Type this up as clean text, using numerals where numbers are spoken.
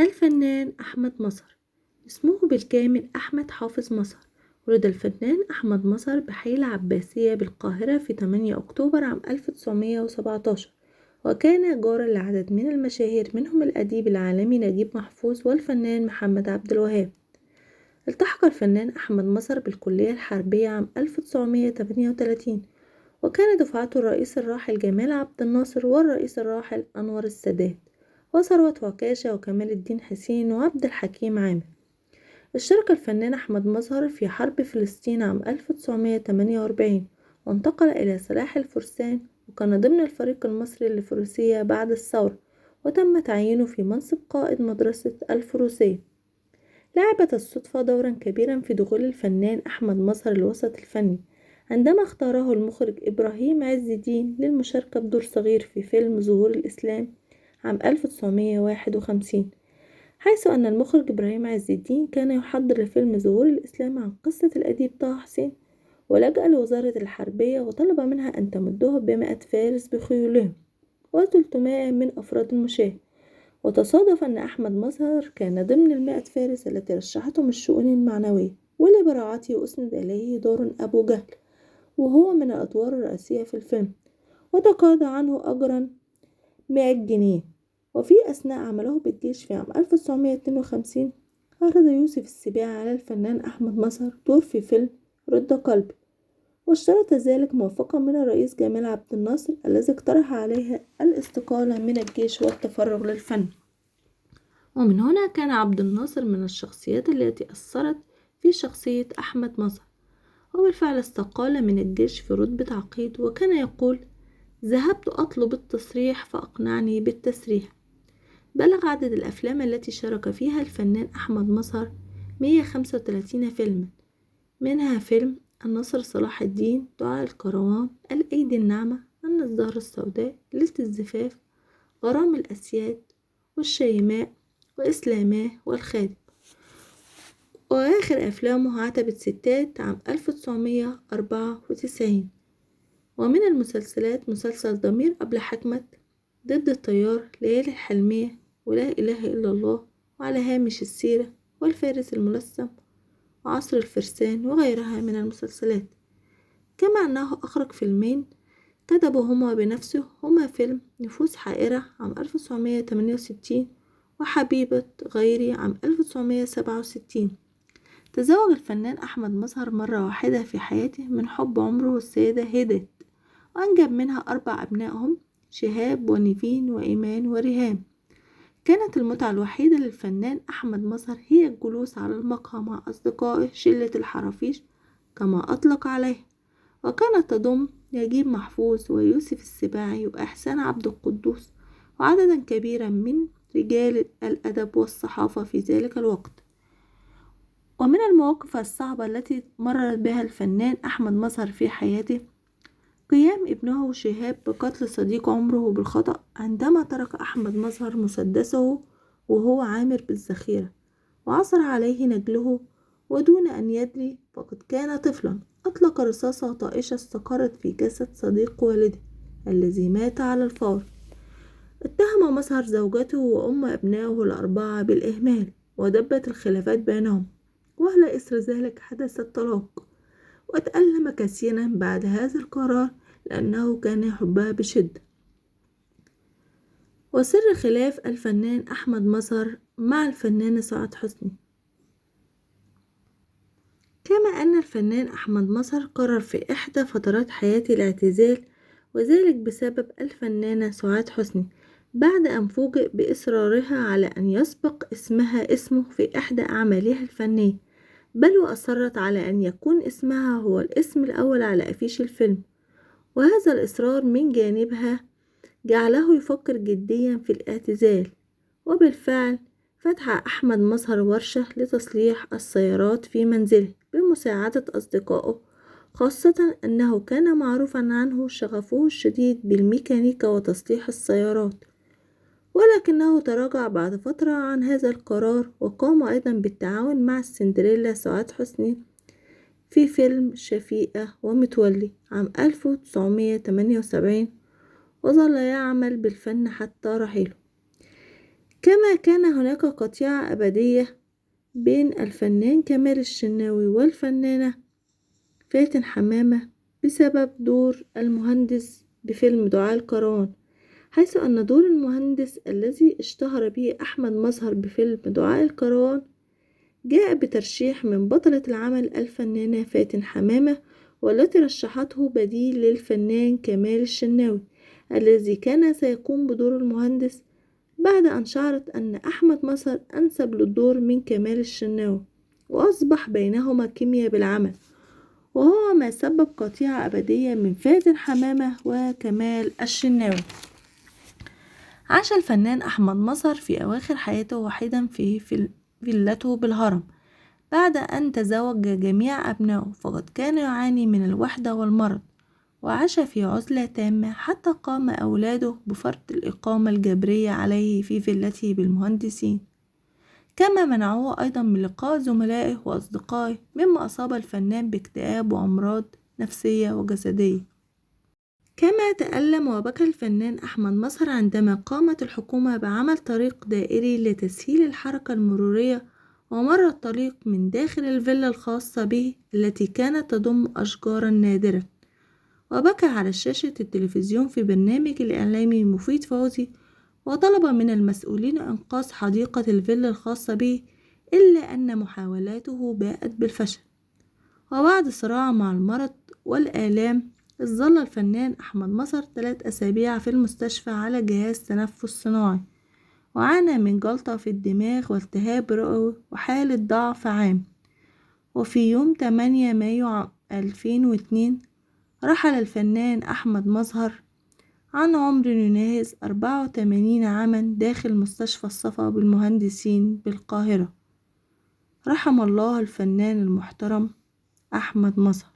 الفنان أحمد مظهر. اسمه بالكامل أحمد حافظ مظهر. ولد الفنان أحمد مظهر بحي العباسية بالقاهرة في 8 أكتوبر عام 1917، وكان جارا لعدد من المشاهير منهم الأديب العالمي نجيب محفوظ والفنان محمد عبد الوهاب. التحق الفنان أحمد مظهر بالكلية الحربية عام 1938، وكان دفعته الرئيس الراحل جمال عبد الناصر والرئيس الراحل أنور السادات وثروت عكاشة وكمال الدين حسين وعبد الحكيم عامر. اشترك الفنان أحمد مظهر في حرب فلسطين عام 1948، وانتقل إلى سلاح الفرسان، وكان ضمن الفريق المصري للفروسية بعد الثورة، وتم تعيينه في منصب قائد مدرسة الفروسية. لعبت الصدفة دورا كبيرا في دخول الفنان أحمد مظهر الوسط الفني، عندما اختاره المخرج إبراهيم عز الدين للمشاركة بدور صغير في فيلم ظهور الإسلام عام 1951، حيث أن المخرج إبراهيم عز الدين كان يحضر لفيلم ظهور الإسلام عن قصة الأديب طه حسين، ولجأ لوزارة الحربية وطلب منها أن تمده ب100 فارس بخيولهم و300 من أفراد المشاة. وتصادف أن أحمد مظهر كان ضمن 100 فارس التي رشحتهم الشؤون المعنوية، ولبراعته أسند إليه دور أبو جهل، وهو من الأدوار الرئيسية في الفيلم، وتقاضى عنه أجرا 100 جنيه. وفي أثناء عمله بالجيش في عام 1952 عرض يوسف السباعي على الفنان أحمد مظهر دور في فيلم رد قلبي، واشترط ذلك موافقة من الرئيس جمال عبد الناصر الذي اقترح عليها الاستقالة من الجيش والتفرغ للفن. ومن هنا كان عبد الناصر من الشخصيات التي أثرت في شخصية أحمد مظهر، وبالفعل استقال من الجيش في رتبة عقيد، وكان يقول: ذهبت أطلب التصريح فأقنعني بالتسريح. بلغ عدد الأفلام التي شارك فيها الفنان أحمد مظهر 135 فيلما، منها فيلم الناصر صلاح الدين، دعاء الكروان، الأيدي الناعمة، النظارة السوداء، ليلة الزفاف، غرام الأسياد، والشيماء، وإسلاماه، والخادم. وآخر أفلامه عتبة ستات عام 1994. ومن المسلسلات مسلسل ضمير أبلة حكمت، ضد التيار، ليالي الحلمية، ولا إله إلا الله، وعلى هامش السيرة، والفارس الملثم، وعصر الفرسان، وغيرها من المسلسلات. كما أنه أخرج فيلمين كتبهما بنفسه، هما فيلم نفوس حائرة عام 1968 وحبيبة غيري عام 1967. تزوج الفنان أحمد مظهر مرة واحدة في حياته من حب عمره السيدة هدى، وأنجب منها 4 أبنائهم شهاب ونيفين وإيمان وريهام. كانت المتعة الوحيدة للفنان أحمد مظهر هي الجلوس على المقهى مع أصدقائه شلة الحرافيش كما أطلق عليه، وكانت تضم نجيب محفوظ ويوسف السباعي وإحسان عبد القدوس وعددا كبيرا من رجال الأدب والصحافة في ذلك الوقت. ومن المواقف الصعبة التي مرت بها الفنان أحمد مظهر في حياته قيام ابنه شهاب بقتل صديق عمره بالخطأ عندما ترك أحمد مظهر مسدسه وهو عامر بالذخيرة، وعثر عليه نجله، ودون أن يدري فقد كان طفلا أطلق رصاصة طائشة استقرت في جسد صديق والده الذي مات على الفور. اتهم مظهر زوجته وأم أبنائه ال4 بالإهمال، ودبت الخلافات بينهم، وعلى إثر ذلك حدث الطلاق. وتألم كثيرا بعد هذا القرار لأنه كان يحبها بشدة. وسر خلاف الفنان أحمد مظهر مع الفنانة سعاد حسني. كما أن الفنان أحمد مظهر قرر في إحدى فترات حياته الاعتزال، وذلك بسبب الفنانة سعاد حسني بعد أن فوجئ بإصرارها على أن يسبق اسمه في إحدى أعمالها الفنية، بل وأصرت على أن يكون اسمها هو الاسم الأول على أفيش الفيلم. وهذا الإصرار من جانبها جعله يفكر جديا في الاعتزال. وبالفعل فتح أحمد مظهر ورشة لتصليح السيارات في منزله بمساعدة أصدقائه، خاصة أنه كان معروفا عنه شغفه الشديد بالميكانيكا وتصليح السيارات. ولكنه تراجع بعد فترة عن هذا القرار، وقام أيضا بالتعاون مع السندريلا سعاد حسني في فيلم شفيقة ومتولي عام 1978، وظل يعمل بالفن حتى رحيله. كما كما كان هناك قطيعة أبدية بين الفنان كمال الشناوي والفنانة فاتن حمامة بسبب دور المهندس بفيلم دعاء الكروان، حيث أن دور المهندس الذي اشتهر به أحمد مظهر بفيلم دعاء الكروان جاء بترشيح من بطلة العمل الفنانة فاتن حمامة، والتي رشحته بديل للفنان كمال الشناوي الذي كان سيقوم بدور المهندس، بعد أن شعرت أن أحمد مظهر أنسب للدور من كمال الشناوي، وأصبح بينهما كيمياء بالعمل، وهو ما سبب قطيعة أبدية من فاتن حمامة وكمال الشناوي. عاش الفنان أحمد مظهر في أواخر حياته وحيدا في فيلته بالهرم بعد أن تزوج جميع أبنائه، فقد كان يعاني من الوحدة والمرض، وعاش في عزلة تامة حتى قام أولاده بفرض الإقامة الجبرية عليه في فيلته بالمهندسين، كما منعوه أيضا من لقاء زملائه وأصدقائه، مما أصاب الفنان باكتئاب وأمراض نفسية وجسدية. كما تألم وبكى الفنان أحمد مظهر عندما قامت الحكومة بعمل طريق دائري لتسهيل الحركة المرورية، ومر الطريق من داخل الفيلا الخاصة به التي كانت تضم أشجارا نادرة، وبكى على شاشة التلفزيون في برنامج الإعلامي مفيد فوزي، وطلب من المسؤولين إنقاذ حديقة الفيلا الخاصة به، إلا أن محاولاته باءت بالفشل. وبعد صراع مع المرض والآلام، ظل الفنان أحمد مظهر 3 أسابيع في المستشفى على جهاز تنفس صناعي، وعانى من جلطة في الدماغ والتهاب رئوي وحالة ضعف عام. وفي يوم 8 مايو 2002 رحل الفنان أحمد مظهر عن عمر يناهز 84 عاما داخل مستشفى الصفا بالمهندسين بالقاهرة. رحم الله الفنان المحترم أحمد مظهر.